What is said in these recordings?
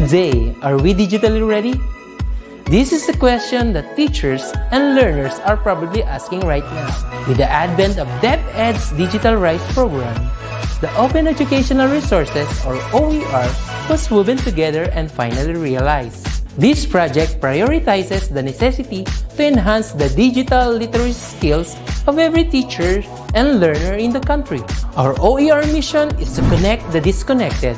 Today, are we digitally ready? This is a question that teachers and learners are probably asking right now. With the advent of DepEd's Digital Rights program, the Open Educational Resources, or OER, was woven together and finally realized. This project prioritizes the necessity to enhance the digital literacy skills of every teacher and learner in the country. Our OER mission is to connect the disconnected.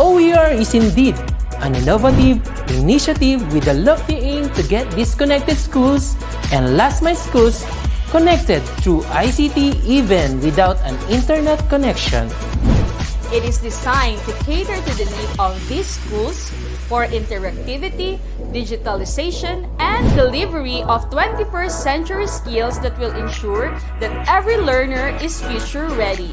OER is indeed an innovative initiative with a lofty aim to get disconnected schools and last-mile schools connected through ICT even without an internet connection. It is designed to cater to the need of these schools for interactivity, digitalization, and delivery of 21st century skills that will ensure that every learner is future ready.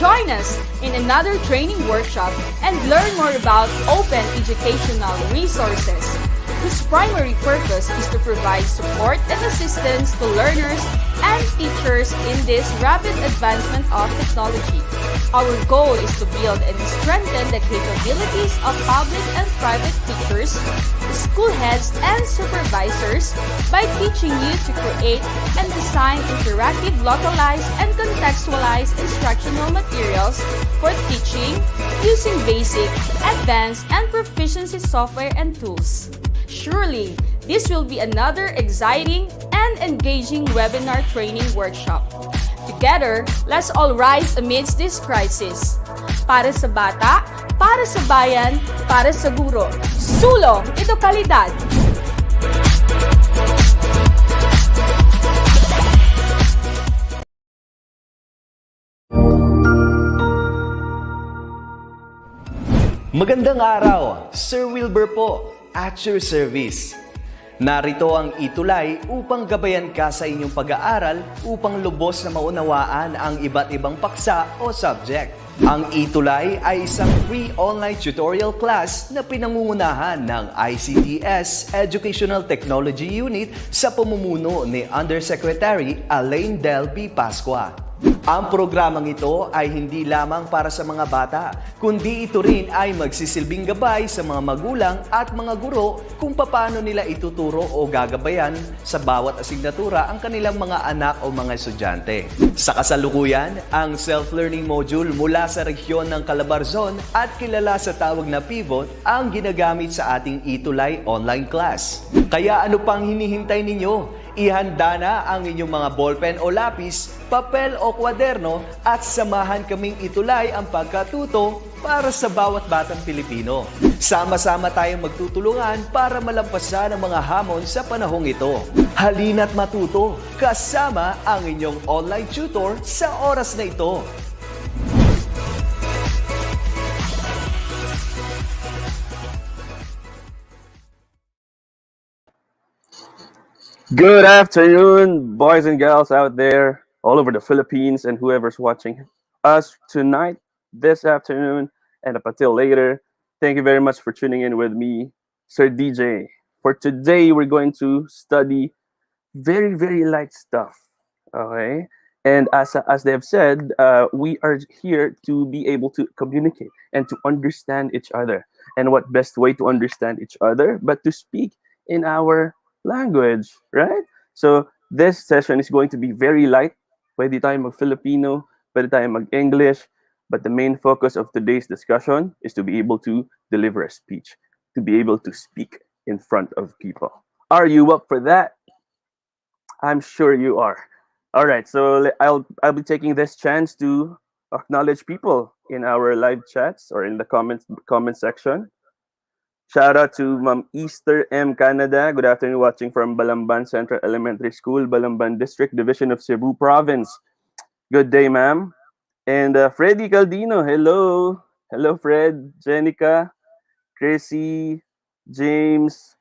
Join us in another training workshop and learn more about open educational resources, whose primary purpose is to provide support and assistance to learners and teachers in this rapid advancement of technology. Our goal is to build and strengthen the capabilities of public and private teachers, school heads, and supervisors by teaching you to create and design interactive, localized, and contextualized instructional materials for teaching using basic, advanced, and proficiency software and tools. Surely, this will be another exciting and engaging webinar training workshop. Together, let's all rise amidst this crisis. Para sa bata, para sa bayan, para sa guro. Sulong, ito kalidad! Magandang araw, Sir Wilbur po, at your service. Narito ang ETUlay upang gabayan ka sa inyong pag-aaral upang lubos na maunawaan ang iba't ibang paksa o subject. Ang ETUlay ay isang free online tutorial class na pinangungunahan ng ICT's Educational Technology Unit sa pamumuno ni Undersecretary Elaine Del B. Pascua. Ang programang ito ay hindi lamang para sa mga bata, kundi ito rin ay magsisilbing gabay sa mga magulang at mga guro kung paano nila ituturo o gagabayan sa bawat asignatura ang kanilang mga anak o mga estudyante. Sa kasalukuyan, ang self-learning module mula sa rehiyon ng Calabarzon at kilala sa tawag na pivot ang ginagamit sa ating ETUlay online class. Kaya ano pang hinihintay ninyo? Ihanda na ang inyong mga ballpen o lapis, papel o kwaderno at samahan kaming itulay ang pagkatuto para sa bawat batang Pilipino. Sama-sama tayong magtutulungan para malampasan ang mga hamon sa panahong ito. Halina't matuto kasama ang inyong online tutor sa oras na ito. Good afternoon, boys and girls out there all over the Philippines and whoever's watching us tonight, this afternoon, and up until later. Thank you very much for tuning in with me, Sir DJ. For today, we're going to study very, very light stuff, okay? And as they have said, we are here to be able to communicate and to understand each other. And what best way to understand each other but to speak in our language, right? So this session is going to be very light. Pwede tayo mag-Filipino, pwede tayo mag-English, but the main focus of today's discussion is to be able to deliver a speech, to be able to speak in front of people. Are you up for that? I'm sure you are. All right, so I'll be taking this chance to acknowledge people in our live chats or in the comment section. Shout out to Ma'am Easter M. Canada. Good afternoon, watching from Balamban Central Elementary School, Balamban District, Division of Cebu Province. Good day, ma'am. And Freddy Caldino, hello. Hello, Fred, Jenica, Chrissy, James.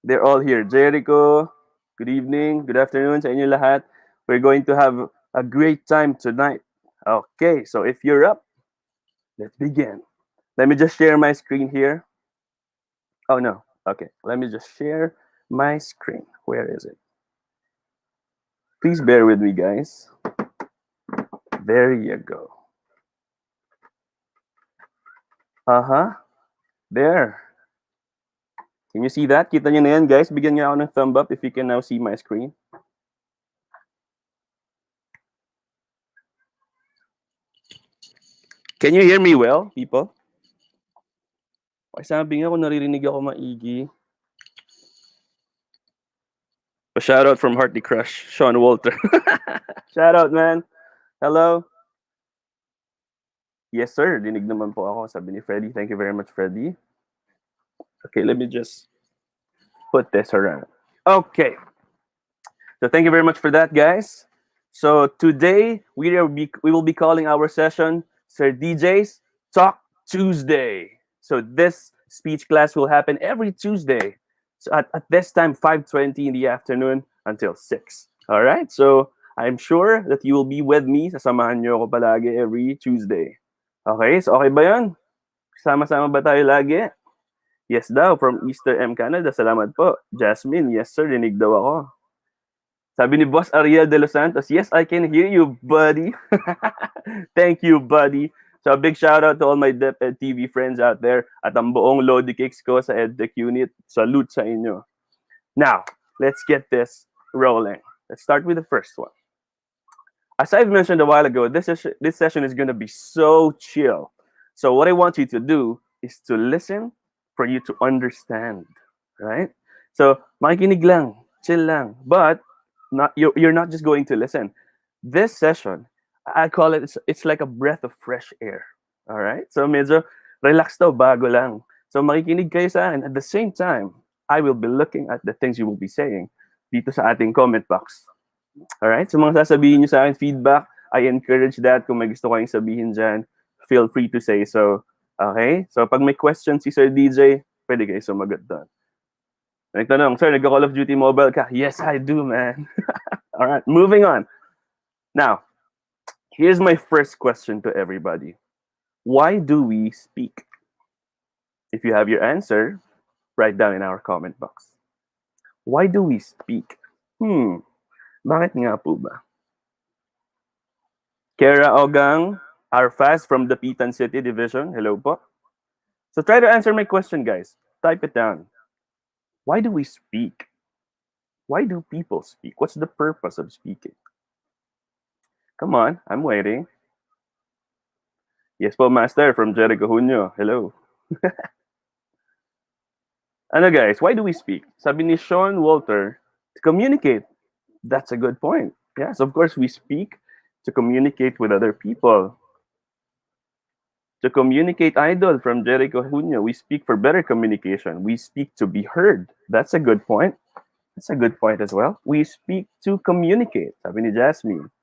They're all here. Jericho, good evening, good afternoon sa inyo lahat. We're going to have a great time tonight. Okay, so if you're up, let's begin. Let me just share my screen here. Oh, no. Okay, let me just share my screen. Where is it? Please bear with me, guys. There you go. There. Can you see that? Kita nyo na yan, guys. Bigyan nyo ako ng thumb up if you can now see my screen. Can you hear me well, people? Okay, sabi nga kung naririnig ako maigi. A shout out from Hearty Crush, Sean Walter. Shout out, man. Hello. Yes, sir. Dinig naman po ako. Sabi ni Freddy. Thank you very much, Freddy. Okay, let me just put this around. Okay. So thank you very much for that, guys. So today we will be calling our session Sir DJ's Talk Tuesday. So this speech class will happen every Tuesday. So at this time, 5:20 in the afternoon until 6. All right. So I'm sure that you will be with me. Sasamahan niyo ako palagi every Tuesday. Okay. So okay ba yan? Sama-sama ba tayo lagi? Yes daw, from Easter M Canada. Salamat po. Jasmine, yes sir, dinig daw ako. Sabi ni Boss Ariel de los Santos, yes, I can hear you, buddy. Thank you, buddy. So a big shout out to all my DepEd TV friends out there at ang buong Lodi Kicks ko sa Edtech unit. Salute sa inyo. Now, let's get this rolling. Let's start with the first one. As I've mentioned a while ago, this session is going to be so chill. So what I want you to do is to listen for you to understand, right? So makikinig lang, chill lang, but you're not just going to listen. This session, I call it, it's like a breath of fresh air, all right? So medyo relax daw, bago lang. So makikinig kayo sa akin. At the same time, I will be looking at the things you will be saying dito sa ating comment box. All right? So mga sasabihin nyo sa akin, feedback, I encourage that. Kung may gusto kayong sabihin dyan, feel free to say so. Okay? So pag may question si Sir DJ, pwede kayo sumagot doon. Nagtanong, sir, nagka-Call of Duty Mobile ka? Yes, I do, man. All right, moving on. Now, here's my first question to everybody. Why do we speak? If you have your answer, write down in our comment box. Why do we speak? Bakit nga po ba? Kara Ogang, our fast from the Pitan City Division. Hello po. So try to answer my question, guys. Type it down. Why do we speak? Why do people speak? What's the purpose of speaking? Come on, I'm waiting. Yes po, Master from Jericho Junio. Hello. Ano guys, why do we speak? Sabi ni Sean Walter, to communicate. That's a good point. Yes, of course we speak to communicate with other people. To communicate, Idol from Jericho Junio, we speak for better communication. We speak to be heard. That's a good point. That's a good point as well. We speak to communicate. Sabi ni Jasmine.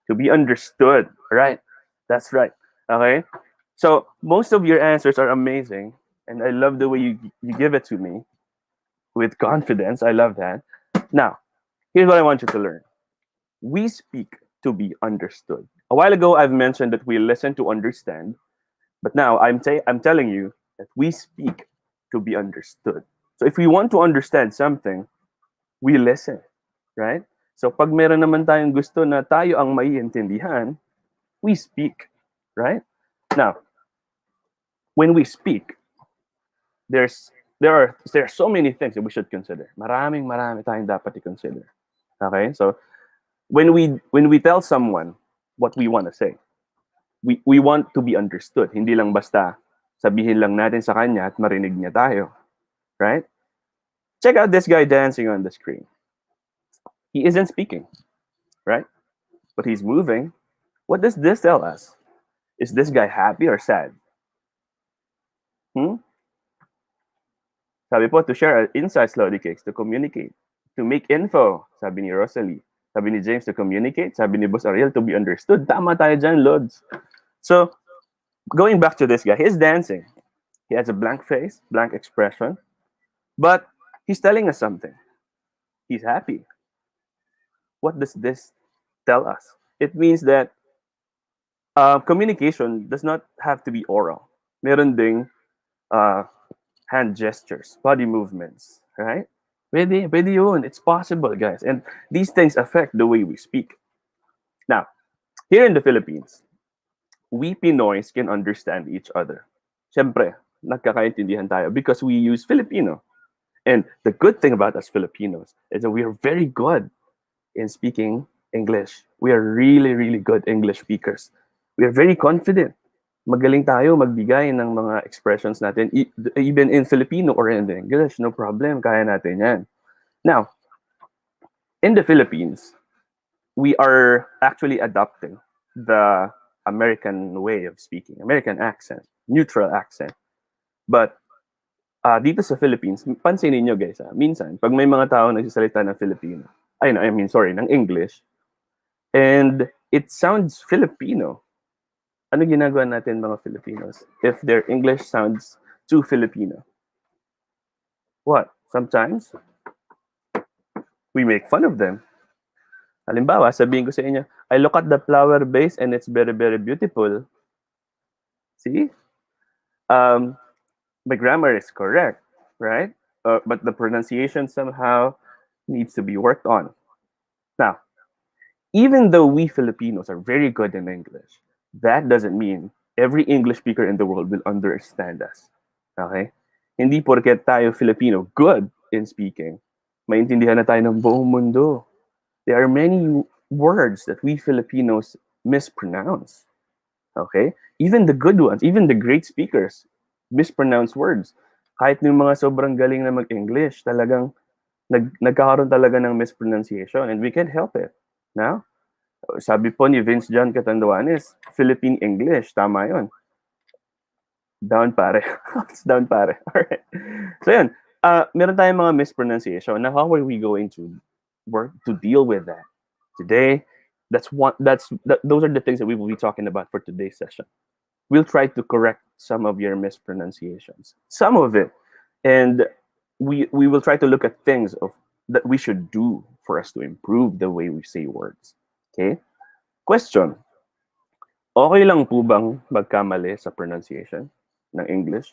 To be understood. Right. That's right. Okay. So most of your answers are amazing. And I love the way you give it to me with confidence. I love that. Now, here's what I want you to learn. We speak to be understood. A while ago, I've mentioned that we listen to understand. But now, I'm telling you that we speak to be understood. So if we want to understand something, we listen, right? So pag meron naman tayong gusto na tayo ang maiintindihan, we speak, right? Now, when we speak, there are so many things that we should consider. Marami tayong dapat i-consider. Okay? So when we tell someone what we want to say, we want to be understood. Hindi lang basta sabihin lang natin sa kanya at marinig niya tayo. Right? Check out this guy dancing on the screen. He isn't speaking. Right? But he's moving. What does this tell us? Is this guy happy or sad? Sabi po, to share insights, Lodi Cakes, to communicate, to make info, sabi ni Rosalie. Sabi ni James, to communicate. Sabi ni Boss Ariel, to be understood. Tama tayo dyan, Lods. So, going back to this guy, he's dancing. He has a blank face, blank expression. But he's telling us something. He's happy. What does this tell us? It means that communication does not have to be oral. Meron ding hand gestures, body movements, right? Pwede yun. It's possible, guys. And these things affect the way we speak. Now, here in the Philippines, we Pinoys can understand each other. Siyempre, nagkakaintindihan tayo because we use Filipino. And the good thing about us Filipinos is that we are very good in speaking English. We are really, really good English speakers. We are very confident. Magaling tayo magbigay ng mga expressions natin, even in Filipino or in English. No problem, kaya natin yan. Now, in the Philippines, we are actually adopting the American way of speaking, American accent, neutral accent. But dito sa Philippines, pansinin nyo guys, minsan, pag may mga tao nagsasalita ng Filipino, ng English, and it sounds Filipino, ano ginagawa natin mga Filipinos if their English sounds too Filipino? What? Sometimes, we make fun of them. Halimbawa, sabihin ko sa inyo, I look at the flower base and it's very, very beautiful. See? My grammar is correct, right? But the pronunciation somehow needs to be worked on. Now, even though we Filipinos are very good in English, that doesn't mean every English speaker in the world will understand us. Okay? Hindi porket tayo Filipino good in speaking, maintindihan na tayo ng buong mundo. There are many words that we Filipinos mispronounce. Okay? Even the good ones, even the great speakers mispronounce words. Kahit yung mga sobrang galing na mag-English, talagang nagkakaroon talaga ng mispronunciation and we can't help it. Now, sabi po ni Vince John Catanduanes, Philippine English, tama yun. Down pare. It's down pare. Alright. So yun, meron tayong mga mispronunciation. Now, how are we going to work to deal with that? Today, those are the things that we will be talking about for today's session. We'll try to correct some of your mispronunciations. Some of it. And we will try to look at things that we should do for us to improve the way we say words. Okay? Question. Okay lang po bang magkamali sa pronunciation ng English?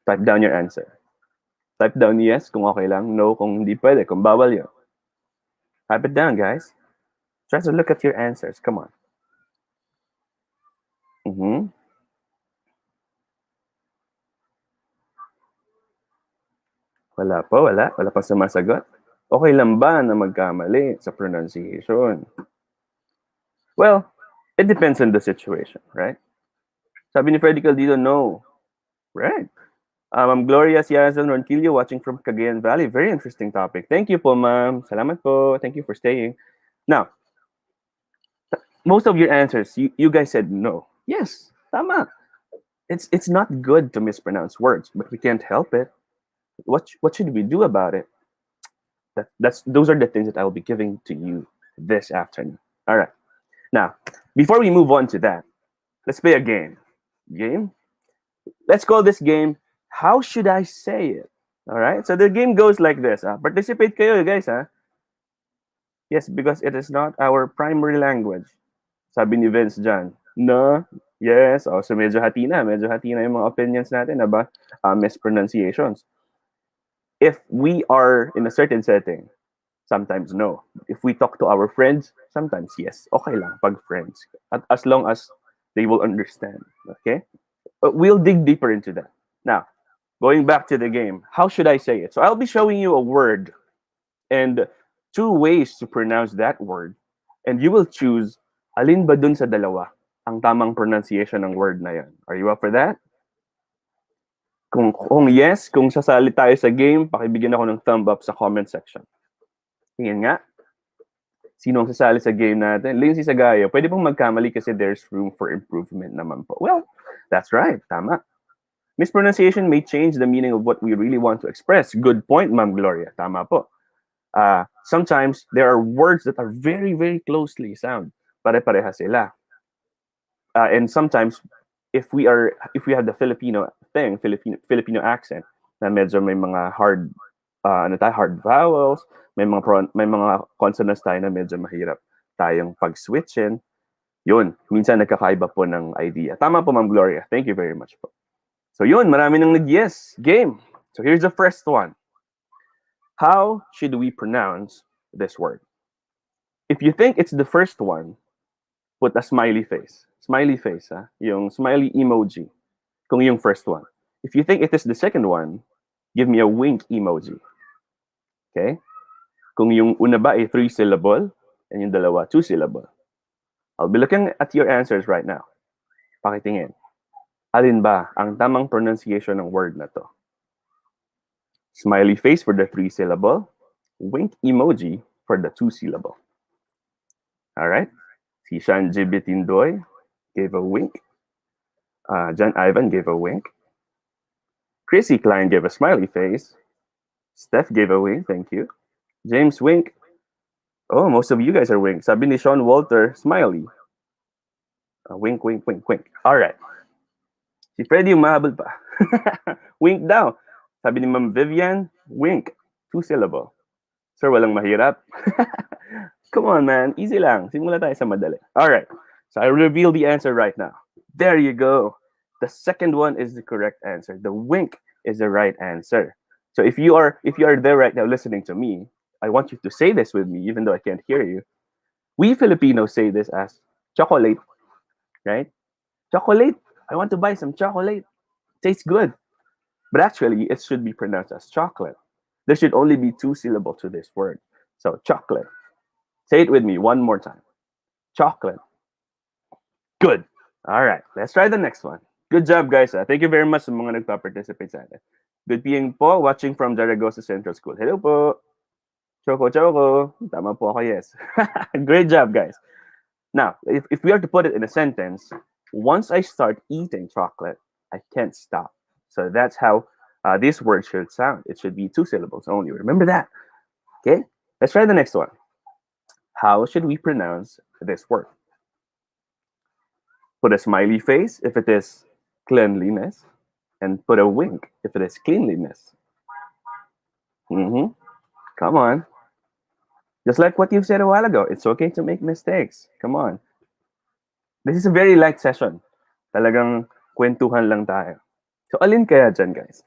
Type down your answer. Type down yes kung okay lang, no kung hindi pwede, kung bawal yun. Type it down, guys. Try to look at your answers. Come on. Wala pa, wala. Wala pa sumasagot. Okay lang ba na magkamali sa pronunciation? Well, it depends on the situation, right? Sabi ni Freddy Caldito, no. Right. Ma'am Gloria Siazon Ronquillo watching from Cagayan Valley. Very interesting topic. Thank you po, ma'am. Salamat po. Thank you for staying. Now, most of your answers, you guys said no. Yes, tama. It's not good to mispronounce words, but we can't help it. What should we do about it? Those are the things that I will be giving to you this afternoon. All right. Now, before we move on to that, let's play a game. Game? Let's call this game, How Should I Say It? All right? So the game goes like this. Participate kayo, guys. Yes, because it is not our primary language. Sabi ni Vince John. No. Yes. So medyo hati na yung mga opinions natin about mispronunciations. If we are in a certain setting, sometimes no. If we talk to our friends, sometimes yes. Okay lang pag friends. As long as they will understand. Okay? But we'll dig deeper into that. Now, going back to the game, how should I say it? So I'll be showing you a word and 2 ways to pronounce that word. And you will choose alin ba dun sa dalawa ang tamang pronunciation ng word na yan. Are you up for that? Kung yes, kung sasali tayo sa game, pakibigyan ako ng thumb up sa comment section. Tingin nga. Sino ang sasali sa game natin? Lindsay Sagayo, pwede pong magkamali kasi there's room for improvement naman po. Well, that's right. Tama. Mispronunciation may change the meaning of what we really want to express. Good point, Ma'am Gloria. Tama po. Sometimes there are words that are very, very closely sound. Pare-pareha sila. And sometimes, if we have the Filipino accent, na medyo may mga hard vowels, may mga consonants tayo na medyo mahirap tayong pag-switchin. Yun, minsan nagkakaiba po ng idea. Tama po, Ma'am Gloria. Thank you very much po. So yun, marami nang nag-yes. Game. So here's the first one. How should we pronounce this word? If you think it's the first one, put a smiley face. Smiley face, yung smiley emoji. kung yung first one. If you think it is the second one, give me a wink emoji. Okay? Kung yung una ba ay 3-syllable, and yung dalawa 2-syllable. I'll be looking at your answers right now. Pakitingin. Alin ba ang tamang pronunciation ng word na to? Smiley face for the 3-syllable, wink emoji for the 2-syllable. Alright? Si Shanji Bitindoy gave a wink. John Ivan gave a wink. Chrissy Klein gave a smiley face. Steph gave a wink, thank you. James wink. Oh, most of you guys are wink. Sabi ni Sean Walter, smiley. Wink, wink, wink, wink. Alright. Si Freddy umahabol pa. Wink daw. Sabi ni Ma'am Vivian, wink. 2-syllable. Sir, walang mahirap. Come on, man. Easy lang. Simula tayo sa madali. Alright. So I reveal the answer right now. There you go. The second one is the correct answer. The wink is the right answer. So if you are there right now listening to me, I want you to say this with me, even though I can't hear you. We Filipinos say this as chocolate, right? Chocolate. I want to buy some chocolate. Tastes good. But actually, it should be pronounced as chocolate. There should only be 2 syllables to this word. So chocolate. Say it with me one more time. Chocolate. Good. All right. Let's try the next one. Good job, guys. Thank you very much sa mga nagpa-participate sa atin. Good being po, watching from Zaragoza Central School. Hello po. Choco, choco. Tama po ako, yes. Great job, guys. Now, if we are to put it in a sentence, once I start eating chocolate, I can't stop. So that's how this word should sound. It should be 2 syllables only. Remember that. Okay? Let's try the next one. How should we pronounce this word? Put a smiley face if it is cleanliness, and put a wink if it is cleanliness. Come on. Just like what you've said a while ago, it's okay to make mistakes. Come on. This is a very light session. Talagang kwentuhan lang tayo. So, alin kaya dyan, guys?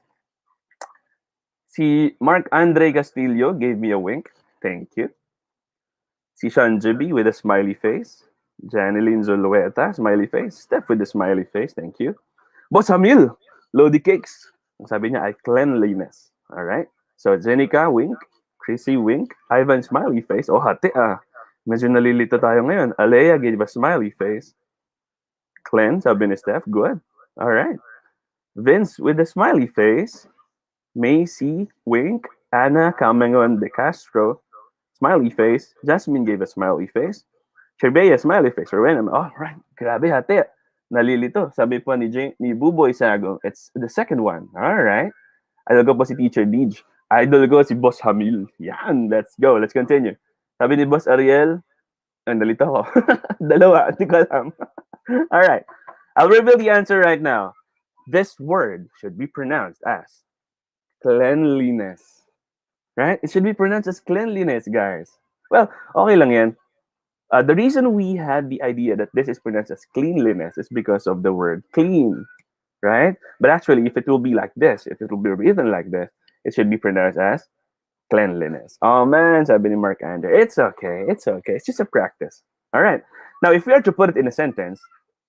Si Mark Andre Castillo gave me a wink. Thank you. Si Sean Jibi with a smiley face. Janeline Zulueta, smiley face. Steph with a smiley face. Thank you. Boss Hamil, Lodi Cakes. Ang sabi niya ay cleanliness. Alright? So, Jenica, wink. Chrissy, wink. Ivan, smiley face. Oh, hati ah. Medyo nalilito tayo ngayon. Alea gave a smiley face. Clean, sabi ni Steph. Good. Alright. Vince with a smiley face. Macy, wink. Anna Camengon de Castro, smiley face. Jasmine gave a smiley face. Sherbea, smiley face. Rowena, oh, right. Grabe, hati. Nalilito. Sabi po ni Buboy Sago, it's the second one. All right. Idol ko po si Teacher Deej. Idol ko si Boss Hamil. Yan. Let's go. Let's continue. Sabi ni Boss Ariel, nalito ko. Dalawa. Hindi ko alam. All right. I'll reveal the answer right now. This word should be pronounced as cleanliness. Right? It should be pronounced as cleanliness, guys. Well, okay lang yan. The reason we had the idea that this is pronounced as cleanliness is because of the word clean, right? But actually, if it will be like this, if it will be written like this, it should be pronounced as cleanliness. Oh man, sabi ni Mark Ander. It's okay. It's okay. It's just a practice. All right. Now, if we are to put it in a sentence,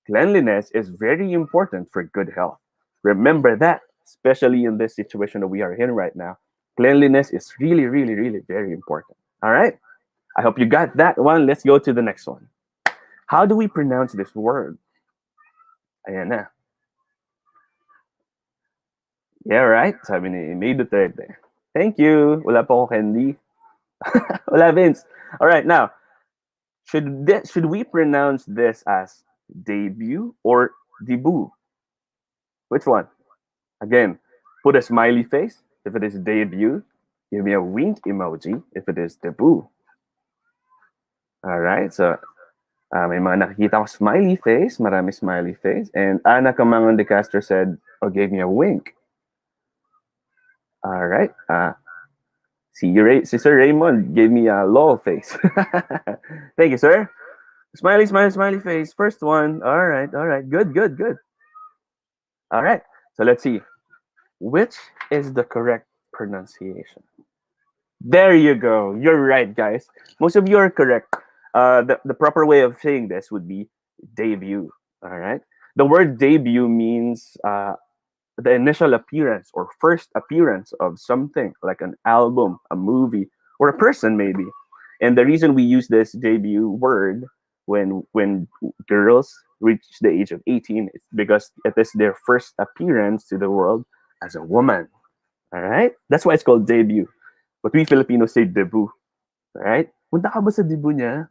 cleanliness is very important for good health. Remember that, especially in this situation that we are in right now. Cleanliness is really, really, really very important. All right? I hope you got that one. Let's go to the next one. How do we pronounce this word? Ayan na. Yeah, right? Sabi ni May Duterte. Thank you. Wala po ako candy. Wala, Vince. All right, now, should we pronounce this as debut or debut? Which one? Again, put a smiley face if it is debut. Give me a wink emoji if it is debut. All right, so may mga nakikita ko smiley face, marami smiley face. And Ana Camangon de Castro said, or gave me a wink. All right. Si Sir Raymond gave me a lol face. Thank you, sir. Smiley, smiley, smiley face. First one. All right, all right. Good, good, good. All right. So let's see. Which is the correct pronunciation? There you go. You're right, guys. Most of you are correct. The proper way of saying this would be debut. All right. The word debut means the initial appearance or first appearance of something like an album, a movie, or a person maybe. And the reason we use this debut word when girls reach the age of 18 is because it is their first appearance to the world as a woman. All right? That's why it's called debut. But we Filipinos say debut. All right? Punta ka ba sa debut niya?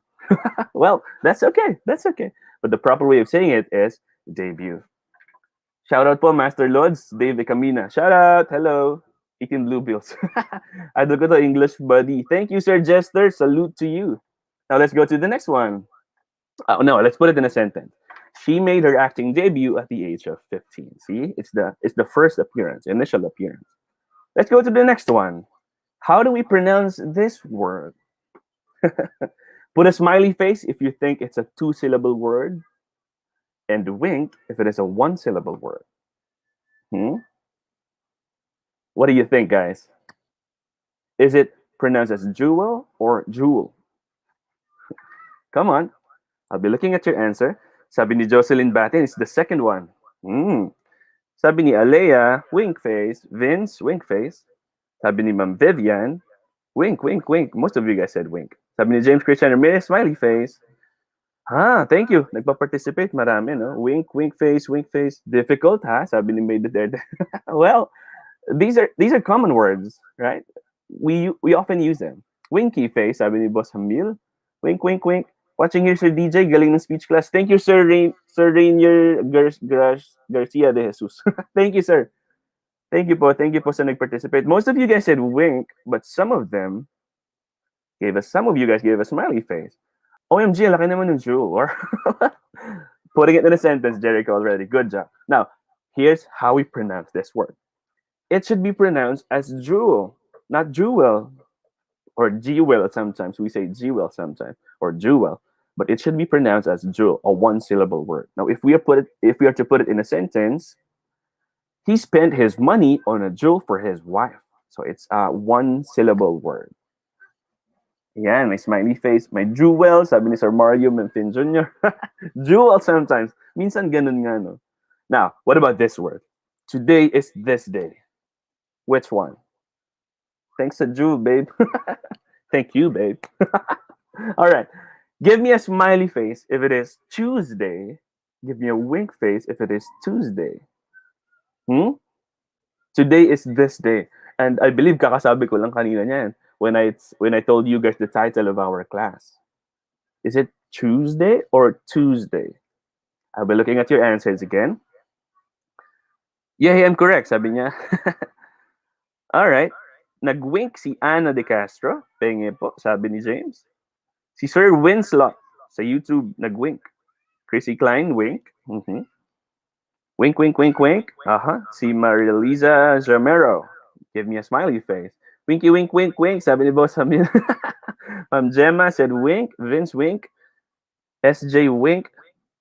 Well, that's okay. That's okay. But the proper way of saying it is debut. Shout out po, Master Lods, Dave Camina. Shout out. Hello. 18 Blue Bills. Idol ko to, English buddy. Thank you, Sir Jester. Salute to you. Now let's go to the next one. No, let's put it in a sentence. She made her acting debut at the age of 15. See, it's the first appearance, initial appearance. Let's go to the next one. How do we pronounce this word? Put a smiley face if you think it's a 2-syllable word, and wink if it is a 1-syllable word. What do you think, guys? Is it pronounced as jewel or jewel? Come on. I'll be looking at your answer. Sabi ni Jocelyn Batin, it's the second one. Sabi ni Alea, wink face. Vince, wink face. Sabi ni Ma'am Vivian, wink, wink, wink. Most of you guys said wink. Sabi ni James Christian Ramirez, smiley face. Thank you. Nagpa-participate marami, no? Wink, wink face, wink face. Difficult, ha? Sabi ni Made There. Well, these are common words, right? We often use them. Winky face, sabi ni Boss Hamil. Wink, wink, wink. Watching here, Sir DJ, galing ng speech class. Thank you, Sir Rainier Garcia de Jesus. Thank you, sir. Thank you po sa nag-participate. Most of you guys said wink, but some of you guys gave a smiley face. OMG, laki naman ng jewel. Or putting it in a sentence, Jericho, already. Good job. Now, here's how we pronounce this word. It should be pronounced as jewel, not jewel. Or jewel sometimes. We say jewel sometimes. Or jewel. But it should be pronounced as jewel, a 1-syllable word. Now, if we are to put it in a sentence, he spent his money on a jewel for his wife. So it's a 1-syllable word. Yan, may smiley face, may jewel, sabi ni Sir Mario Menfin Jr. Jewel sometimes. Minsan ganun nga, no? Now, what about this word? Today is this day. Which one? Thanks to Jewel, babe. Thank you, babe. All right. Give me a smiley face if it is Tuesday. Give me a wink face if it is Tuesday. Today is this day. And I believe kakasabi ko lang kanina niyan when I told you guys the title of our class. Is it Tuesday or Tuesday? I'll be looking at your answers again. Yeah, I'm correct, sabi niya. All right. Nag-wink si Ana De Castro. Penge po, sabi ni James. Si Sir Winslot sa YouTube nag-wink. Chrissy Klein, wink. Wink, wink, wink, wink. Si Marilisa Jamero. Give me a smiley face. Winky, wink, wink, wink. Sabi ni Boss Hamil. Gemma said wink. Vince, wink. SJ, wink.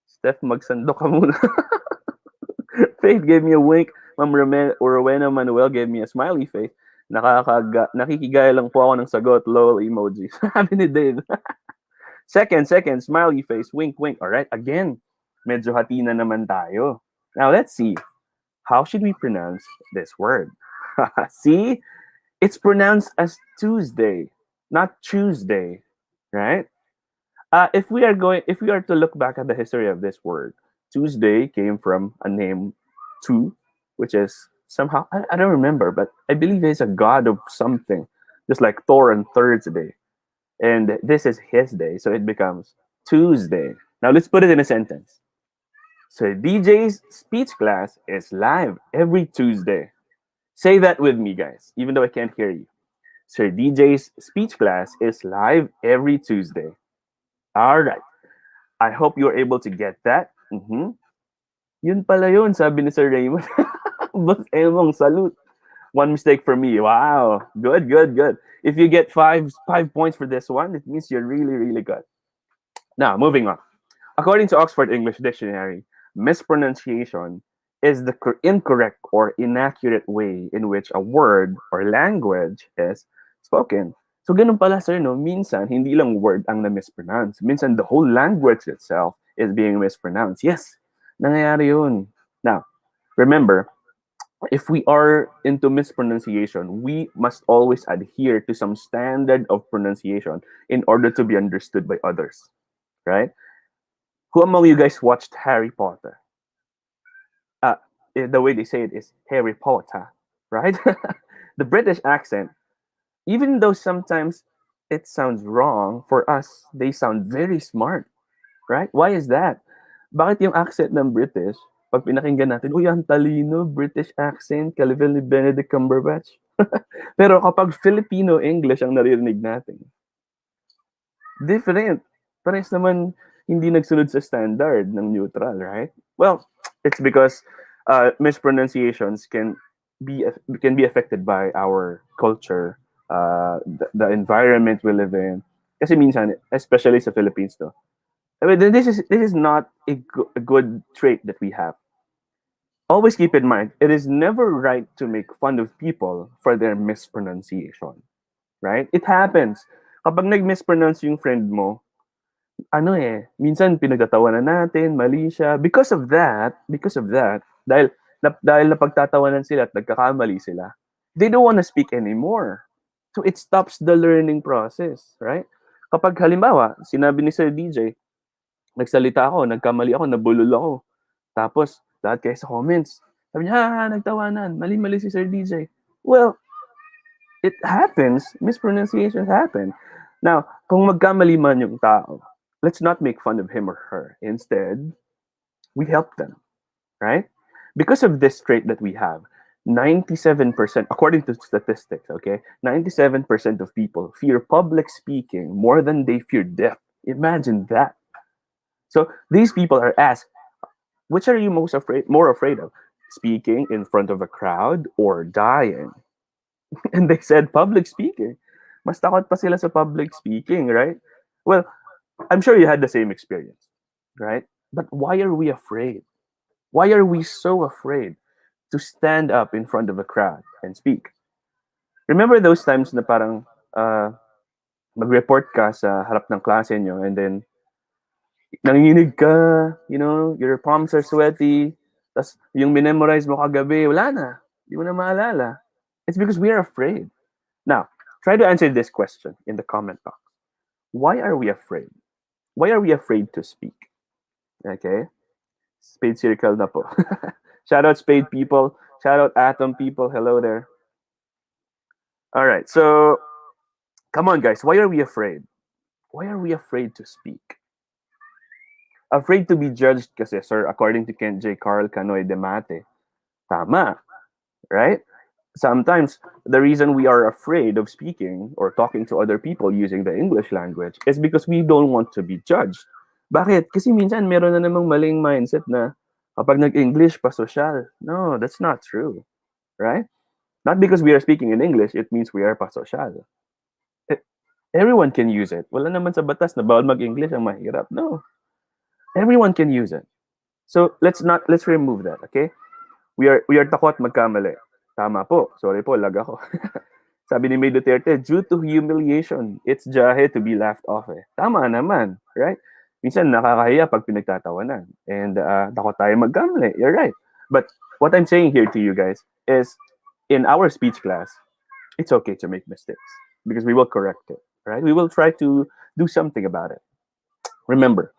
Steph, magsando ka muna. Faith gave me a wink. Ma'am Rowena Manuel gave me a smiley face. Nakikigaya lang po ako ng sagot. LOL emoji. Sabi ni Dave. Second, smiley face. Wink, wink. Alright, again. Medyo hati na naman tayo. Now, let's see. How should we pronounce this word? See? It's pronounced as Tuesday, not Tuesday, right? If we are to look back at the history of this word, Tuesday came from a name Tu, which is somehow, I don't remember, but I believe he's a god of something, just like Thor and Thursday. And this is his day, so it becomes Tuesday. Now let's put it in a sentence. So DJ's speech class is live every Tuesday. Say that with me, guys, even though I can't hear you. Sir DJ's speech class is live every Tuesday. All right. I hope you're able to get that. Yun pala yun, sabi ni Sir Raymond. Boss Emong, salute. One mistake for me. Wow. Good. If you get five points for this one, it means you're really, really good. Now, moving on. According to Oxford English Dictionary, mispronunciation is the incorrect or inaccurate way in which a word or language is spoken. So ganun pala, sir, no? Minsan, hindi lang word ang na-mispronounce. Minsan, the whole language itself is being mispronounced. Yes, nangyayari yun. Now, remember, if we are into mispronunciation, we must always adhere to some standard of pronunciation in order to be understood by others, right? Who among you guys watched Harry Potter? Uh, the way they say it is Harry Potter, right? The British accent, even though sometimes it sounds wrong for us, they sound very smart, right? Why is that? Bakit yung accent ng British, pag pinakinggan natin, uy, ang talino, British accent, ka-level ni Benedict Cumberbatch. Pero kapag Filipino English ang naririnig natin, different. Parehas naman hindi nagsunod sa standard ng neutral, right? Well, it's because mispronunciations can be affected by our culture, the environment we live in. Kasi minsan, especially sa Philippines, to, I mean, this is not a good trait that we have. Always keep in mind, it is never right to make fun of people for their mispronunciation. Right? It happens. Kapag nag-mispronounce yung friend mo, minsan pinagtatawanan natin, mali siya. Because of that, dahil napagtatawanan sila at nagkakamali sila, they don't want to speak anymore. So it stops the learning process, right? Kapag halimbawa, sinabi ni Sir DJ, nagsalita ako, nagkamali ako, nabulol ako. Tapos, lahat kayo sa comments, sabi niya, nagtawanan, mali-mali si Sir DJ. Well, it happens. Mispronunciations happen. Now, kung magkamali man yung tao, let's not make fun of him or her. Instead, we help them, right? Because of this trait that we have, 97%, according to statistics, okay, 97% of people fear public speaking more than they fear death. Imagine that. So these people are asked, which are you more afraid of? Speaking in front of a crowd or dying? And they said public speaking. Mas takot pa sila sa public speaking, right? Well, I'm sure you had the same experience, right? But why are we afraid? Why are we so afraid to stand up in front of a crowd and speak? Remember those times na parang mag-report ka sa harap ng klase nyo and then nanginginig ka, your palms are sweaty, tas yung minemorize mo kagabi, wala na. Di mo na maalala. It's because we are afraid. Now, try to answer this question in the comment box. Why are we afraid? Why are we afraid to speak? Okay? Spade circle na po. Shout out Spade people. Shout out Atom people. Hello there. All right. So, come on, guys. Why are we afraid? Why are we afraid to speak? Afraid to be judged kasi, sir, according to Kent J. Carl Canoy de Mate. Tama. Right? Sometimes the reason we are afraid of speaking or talking to other people using the English language is because we don't want to be judged. Bakit? Kasi minsan meron na namang maling mindset na kapag nag-English pa social. No, that's not true. Right? Not because we are speaking in English, it means we are pa social. Everyone can use it. Wala naman sa batas na bawal mag-English ang mahirap. No. Everyone can use it. So let's remove that, okay? We are takot magkamali. Tama po. Sorry po, lag ako. Sabi ni May Duterte, due to humiliation, it's jahe to be laughed off. Tama naman, right? Minsan nakakahiya pag pinagtatawanan. And takot tayo magkamali. You're right. But what I'm saying here to you guys is, in our speech class, it's okay to make mistakes because we will correct it, right? We will try to do something about it. Remember,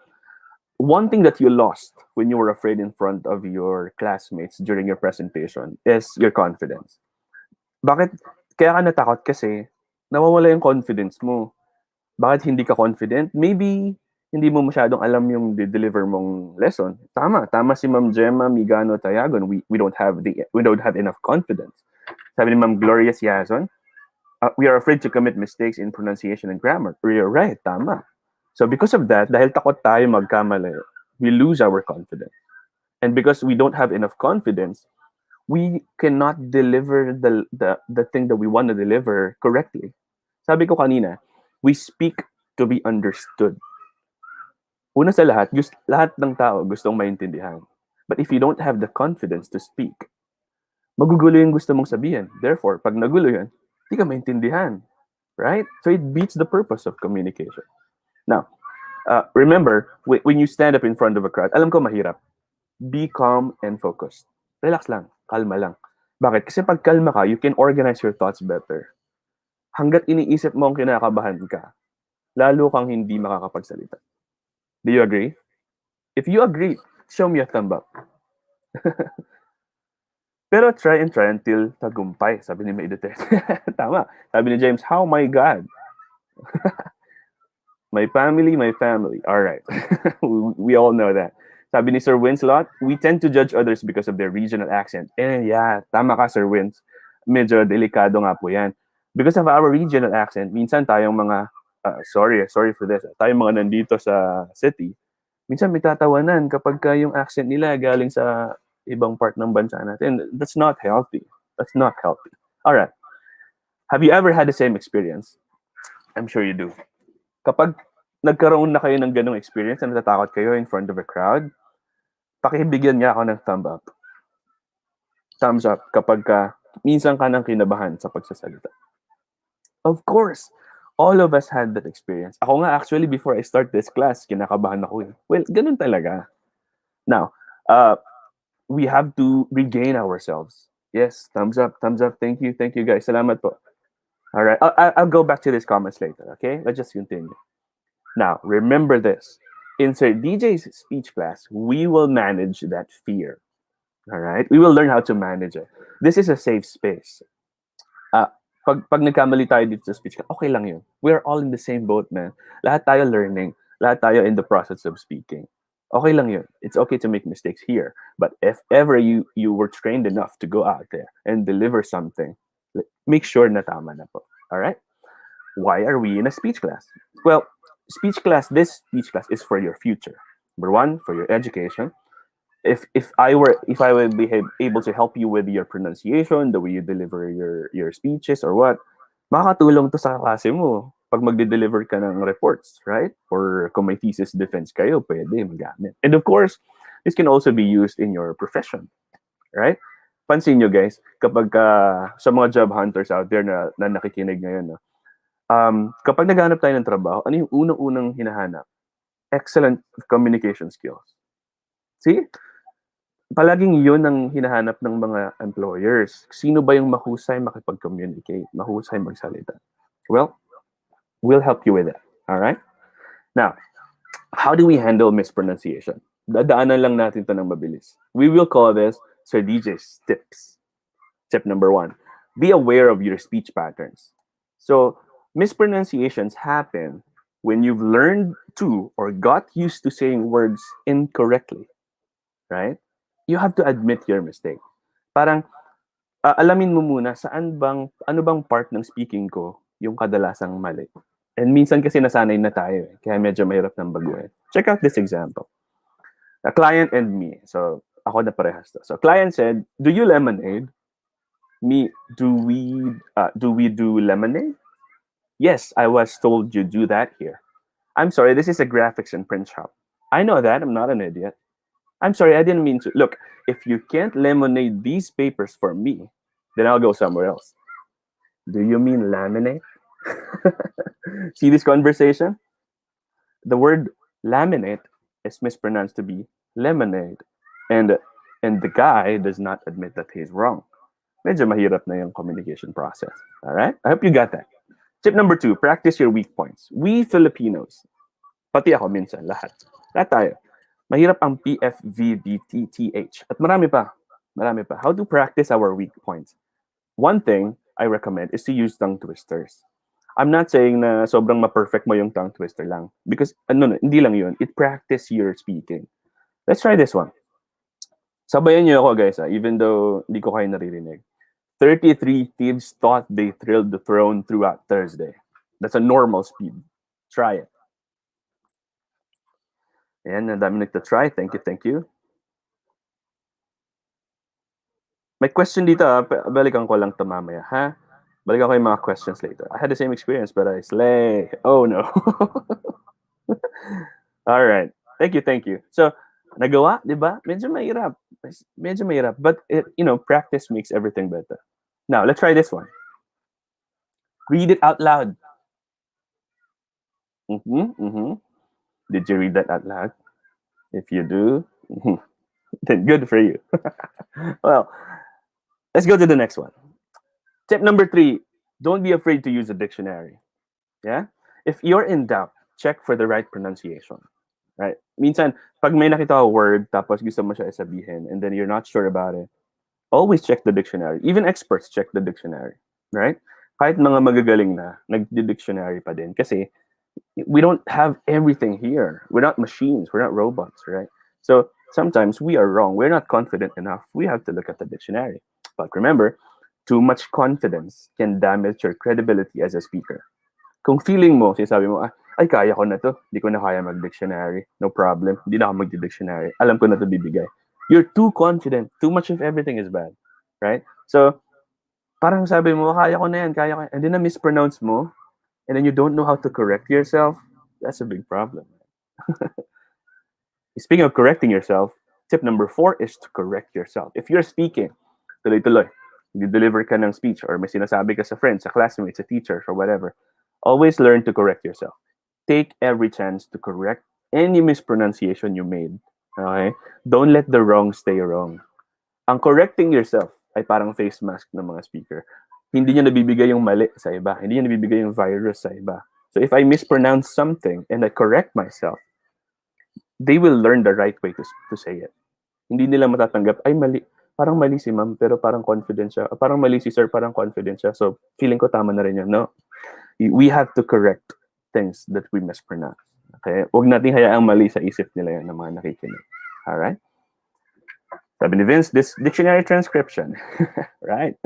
one thing that you lost when you were afraid in front of your classmates during your presentation is your confidence. Bakit kaya ka natakot? Kasi nawawala yung confidence mo. Bakit hindi ka confident? Maybe hindi mo masyadong alam yung deliver mong lesson. Tama si Ma'am Gemma Migano Tayagon. We don't have enough confidence. Sabi ni Ma'am Gloria Siazon, we are afraid to commit mistakes in pronunciation and grammar. You're right, tama. So because of that, dahil takot tayo magkamali, we lose our confidence. And because we don't have enough confidence, we cannot deliver the thing that we want to deliver correctly. Sabi ko kanina, we speak to be understood. Una sa lahat, lahat ng tao gustong maintindihan. But if you don't have the confidence to speak, magugulo yung gusto mong sabihin. Therefore, pag nagulo yan, hindi ka maintindihan. Right? So it beats the purpose of communication. Now, remember, when you stand up in front of a crowd, alam ko mahirap. Be calm and focused. Relax lang. Kalma lang. Bakit? Kasi pag kalma ka, you can organize your thoughts better. Hanggat iniisip mo ang kinakabahan ka, lalo kang hindi makakapagsalita. Do you agree? If you agree, show me a thumb up. Pero try until tagumpay, sabi ni May Duterte. Tama. Sabi ni James, how my God? My family, my family. All right. We all know that. Sabi ni Sir Winslow, we tend to judge others because of their regional accent. And yeah, tama ka, Sir Wins. Medyo delikado nga po yan. Because of our regional accent, minsan tayong mga, sorry for this, tayong mga nandito sa city, minsan may tatawanan kapag yung accent nila galing sa ibang part ng bansa natin. That's not healthy. That's not healthy. All right. Have you ever had the same experience? I'm sure you do. Kapag nagkaroon na kayo ng ganong experience na natatakot kayo in front of a crowd, pakibigyan niya ako ng thumb up. Thumbs up kapag minsan ka nang kinabahan sa pagsasalita. Of course, all of us had that experience. Ako nga actually before I start this class, kinakabahan ako. Well, ganun talaga. Now, we have to regain ourselves. Yes, thumbs up. Thank you guys. Salamat po. All right, I'll go back to this comments later, okay? Let's just continue. Now, remember this. In Sir DJ's speech class, we will manage that fear. All right? We will learn how to manage it. This is a safe space. Pag nagkamali tayo dito sa speech class, okay lang yun. We're all in the same boat, man. Lahat tayo learning. Lahat tayo in the process of speaking. Okay lang yun. It's okay to make mistakes here. But if ever you were trained enough to go out there and deliver something, make sure na tama na po. All right? Why are we in a speech class? Well, this speech class is for your future. Number one, for your education. If I would be able to help you with your pronunciation, the way you deliver your speeches or what, makakatulong to sa klase mo pag magde-deliver ka ng reports, right? Or kung may thesis defense kayo, pwede magamit. And of course, this can also be used in your profession, right? Pansin nyo guys, kapag sa mga job hunters out there na nakikinig ngayon, kapag naghanap tayo ng trabaho, ano yung unang-unang hinahanap? Excellent communication skills. See? Palaging yun ang hinahanap ng mga employers. Sino ba yung mahusay makipag-communicate, mahusay magsalita? Well, we'll help you with that. All right? Now, how do we handle mispronunciation? Dadaanan lang natin to ng mabilis. We will call this Sir DJ's tips. Tip number 1, be aware of your speech patterns. So, mispronunciations happen when you've learned to or got used to saying words incorrectly. Right? You have to admit your mistake. Parang, alamin mo muna ano bang part ng speaking ko yung kadalasang mali. And minsan kasi nasanay na tayo, kaya medyo mahirap ng baguhin. Check out this example. A client and me. So, ako na parehas to. So, client said, do you lemonade? Me, do we do lemonade? Yes, I was told you do that here. I'm sorry, this is a graphics and print shop. I know that, I'm not an idiot. I'm sorry, I didn't mean to. Look, if you can't lemonade these papers for me, then I'll go somewhere else. Do you mean laminate? See this conversation? The word laminate is mispronounced to be lemonade. And the guy does not admit that he's wrong. Medyo mahirap na yung communication process. All right? I hope you got that. Tip number 2, practice your weak points. We Filipinos, pati ako minsan, lahat tayo, mahirap ang PFVBTTH. At marami pa. How to practice our weak points? One thing I recommend is to use tongue twisters. I'm not saying na sobrang ma-perfect mo yung tongue twister lang. Because, hindi lang yun. It practice your speaking. Let's try this one. Sabayan niyo ako, guys, even though hindi ko kayo naririnig. 33 thieves thought they thrilled the throne throughout Thursday. That's a normal speed. Try it. Ayan, ang dami nagtatry. Thank you. May question dito, balikan ko lang ito mamaya, ha? Balikan ko yung mga questions later. I had the same experience, but I slay. Oh, no. All right. Thank you. So, nagawa, di ba? Medyo mahirap. But, practice makes everything better. Now, let's try this one. Read it out loud. Did you read that out loud? If you do, then good for you. Well, Let's go to the next one. Tip number 3, don't be afraid to use a dictionary. Yeah? If you're in doubt, check for the right pronunciation. Right? Minsan, pag may nakita ka word, tapos gusto mo siya isabihin, and then you're not sure about it, always check the dictionary. Even experts check the dictionary. Right? Kahit mga magagaling na, nagdi-dictionary pa din. Kasi, we don't have everything here. We're not machines. We're not robots, right? So sometimes we are wrong. We're not confident enough. We have to look at the dictionary. But remember, too much confidence can damage your credibility as a speaker. Kung feeling mo, sinasabi mo, ay, kaya ko na to. Di ko na kaya mag-dictionary. No problem. Hindi na ako mag-dictionary. Alam ko na to bibigay. You're too confident. Too much of everything is bad. Right? So, parang sabi mo, kaya ko na yan, kaya ko yan. And then na-mispronounce mo, and then you don't know how to correct yourself, that's a big problem. Speaking of correcting yourself, tip number 4 is to correct yourself. If you're speaking, tuloy-tuloy, deliver ka ng speech or may sinasabi ka sa friends, sa classmates, sa teachers, or whatever, always learn to correct yourself. Take every chance to correct any mispronunciation you made. Okay? Don't let the wrong stay wrong. Ang correcting yourself ay parang face mask ng mga speaker. Hindi niya nabibigay yung mali sa iba. Hindi niya nabibigay yung virus sa iba. So if I mispronounce something and I correct myself, they will learn the right way to say it. Hindi nila matatanggap, ay mali. Parang mali si ma'am, pero parang confident siya. Parang mali si sir, parang confident siya. So feeling ko tama na rin yun. No. We have to correct things that we mispronounce. Okay? Huwag natin hayaang mali sa isip nila yan ng mga nakikinig. Alright? Sabi ni Vince, this dictionary transcription. Right?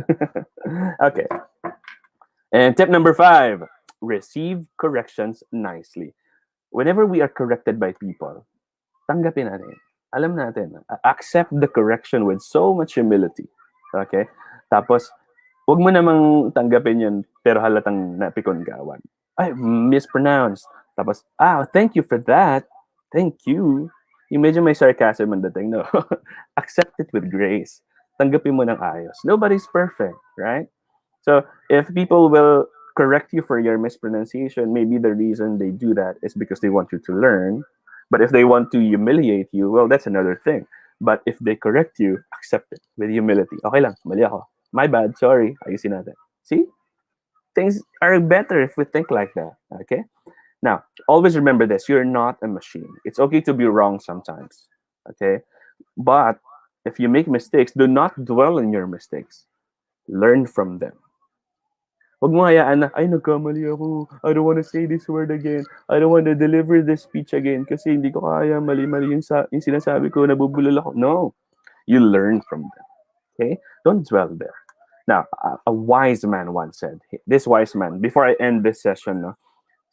Okay. And tip number 5, receive corrections nicely. Whenever we are corrected by people, tanggapin natin. Alam natin, accept the correction with so much humility. Okay? Tapos, huwag mo namang tanggapin yun, pero halatang napikon gawan. Ay, mispronounced. Tapos, thank you for that. Thank you. Yung medyo may sarcasm ang dating, no? Accept it with grace. Tanggapin mo ng ayos. Nobody's perfect, right? So, if people will correct you for your mispronunciation, maybe the reason they do that is because they want you to learn. But if they want to humiliate you, well, that's another thing. But if they correct you, accept it with humility. Okay lang, mali ako. My bad, sorry. Ayusin natin. See? Things are better if we think like that, okay? Now, always remember this. You're not a machine. It's okay to be wrong sometimes, okay? But if you make mistakes, do not dwell on your mistakes. Learn from them. Huwag mo hayaan na, ay, nagkamali ako. I don't want to say this word again. I don't want to deliver this speech again kasi hindi ko kaya, mali-mali yung sinasabi ko, nabubulol ako. No. You learn from them. Okay? Don't dwell there. Now, a wise man once said, this wise man, before I end this session, no,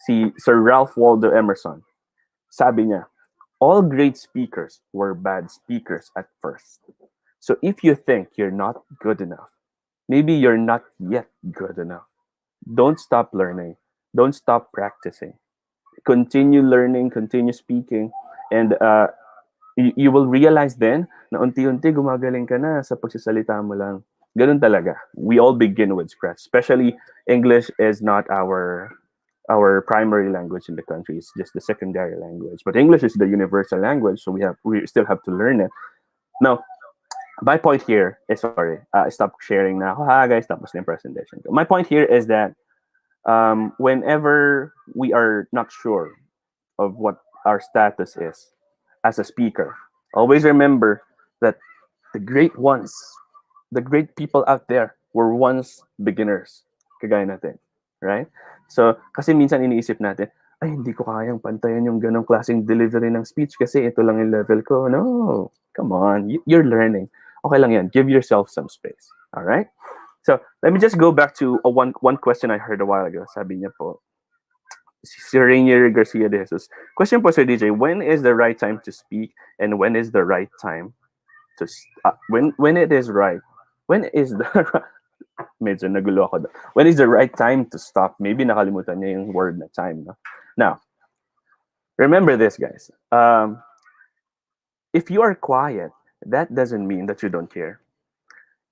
si Sir Ralph Waldo Emerson, sabi niya, all great speakers were bad speakers at first. So if you think you're not good enough, maybe you're not yet good enough. Don't stop learning. Don't stop practicing. Continue learning, continue speaking, and you will realize then na unti-unti gumagaling ka na sa pagsasalita mo lang. Ganun talaga. We all begin with scratch. Especially English is not our primary language in the country. It's just the secondary language. But English is the universal language, so we still have to learn it. Now, my point here is, sorry, stop sharing now. Ha guys, tapos na yung presentation. My point here is that whenever we are not sure of what our status is as a speaker, always remember that the great ones, the great people out there were once beginners. Kagaya natin, right? So, kasi minsan iniisip natin, ay, hindi ko kayang pantayan yung ganong klaseng delivery ng speech kasi ito lang yung level ko. No, come on, you're learning. Okay lang yan. Give yourself some space. All right? So, let me just go back to one question I heard a while ago. Sabi niya po, si Rainier Garcia de Jesus. Question po, Sir DJ, when is the right time to speak and when is the right time to when it is right? When is the medyo nagulo ako. When is the right time to stop? Maybe nakalimutan niya yung word na time. No? Now, remember this, guys. If you are quiet, that doesn't mean that you don't care.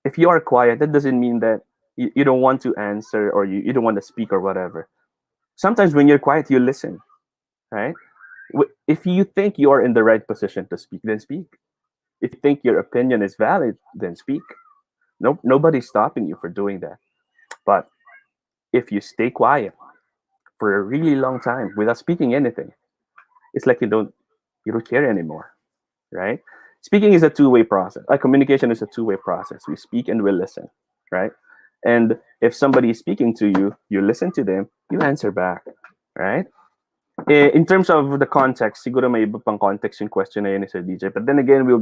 If you are quiet, that doesn't mean that you don't want to answer or you don't want to speak or whatever. Sometimes when you're quiet, you listen, right? If you think you are in the right position to speak, then speak. If you think your opinion is valid, then speak. Nope, nobody's stopping you for doing that. But if you stay quiet for a really long time without speaking anything, it's like you don't care anymore, right? Speaking is a two-way process. Communication is a two-way process. We speak and we listen, right? And if somebody is speaking to you, you listen to them, you answer back, right? In terms of the context, siguro may iba pang context yung question na yun ni Sir DJ. But then again, we'll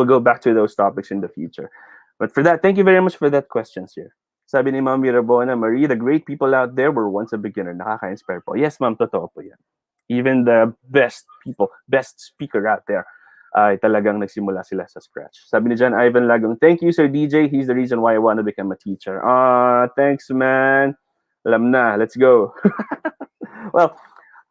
go back to those topics in the future. But for that, thank you very much for that question, sir. Sabi ni Ma'am Mirabona, Marie, the great people out there were once a beginner. Nakaka-inspire po. Yes, ma'am, totoo po yan. Even the best people, best speaker out there, ay talagang nagsimula sila sa scratch. Sabi ni John Ivan Lagong, thank you, Sir DJ. He's the reason why I want to become a teacher. Thanks, man. Alam na, let's go. Well,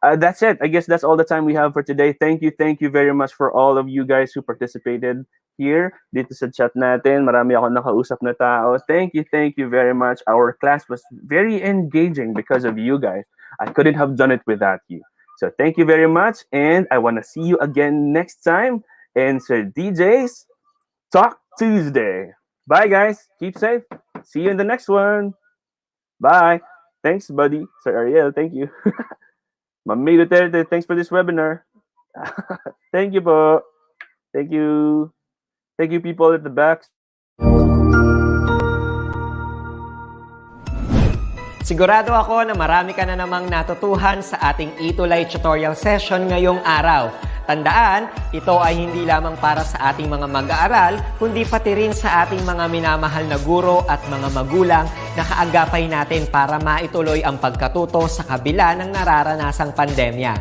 that's it. I guess that's all the time we have for today. Thank you very much for all of you guys who participated here dito sa chat natin. Marami ako nakausap na tao. Thank you very much. Our class was very engaging because of you guys. I couldn't have done it without you. So thank you very much, and I want to see you again next time. And Sir DJ's Talk Tuesday. Bye, guys. Keep safe. See you in the next one. Bye. Thanks, buddy. Sir Ariel, thank you. Mami Duterte, thanks for this webinar. Thank you po. Thank you. Thank you, people at the back. Sigurado ako na marami ka na namang natutuhan sa ating ETUlay tutorial session ngayong araw. Tandaan, ito ay hindi lamang para sa ating mga mag-aaral, kundi pati rin sa ating mga minamahal na guro at mga magulang na kaagapay natin para maituloy ang pagkatuto sa kabila ng nararanasang pandemya.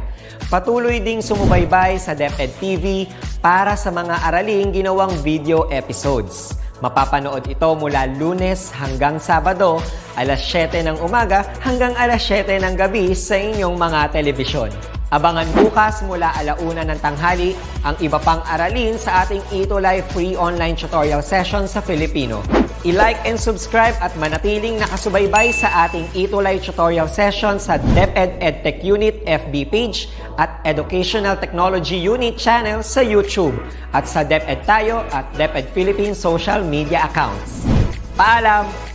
Patuloy ding sumubaybay sa DepEd TV para sa mga araling ginawang video episodes. Mapapanood ito mula Lunes hanggang Sabado, alas 7 ng umaga hanggang alas 7 ng gabi sa inyong mga telebisyon. Abangan bukas mula 1:00 ng tanghali ang iba pang aralin sa ating ETUlay free online tutorial session sa Filipino. I-like and subscribe at manatiling nakasubaybay sa ating ETUlay tutorial session sa DepEd Edtech Unit FB page at Educational Technology Unit channel sa YouTube at sa DepEd Tayo at DepEd Philippines social media accounts. Paalam!